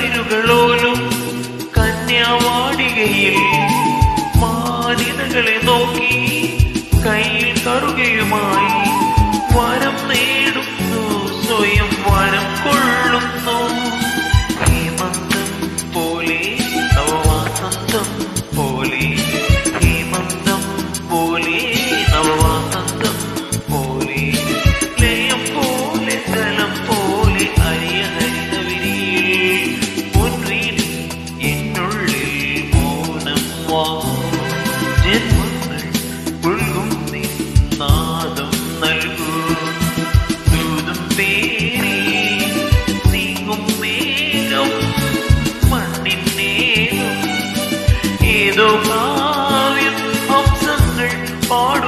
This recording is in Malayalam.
കതിരുകളോലും കന്യാവാടികയിൽ മാനിതകളെ നോക്കി കയ്യിൽ കറുകയുമായി വരം നേടുന്നു, സ്വയം വരം കൊള്ളുന്നു. ഹേമന്തം പോലെ നവവാസന്തം പോലെ, ഹേമന്തം പോലെ നവവാസന്തം പോലെ, ലയം പോലെ ജലം പോലെ അരിയ ഹരിതവിരിയിൽ പൊൻവീതി എന്നുള്ളിൽ മൗനം വാ. ജന്മങ്ങൾ പുൽകും നാദം നൽകൂ, ദൂതും പേരി നീങ്ങും മേഘം മണ്ണിന്നേകം ഏതോ കാവ്യം ഹംസങ്ങൾ പാടും.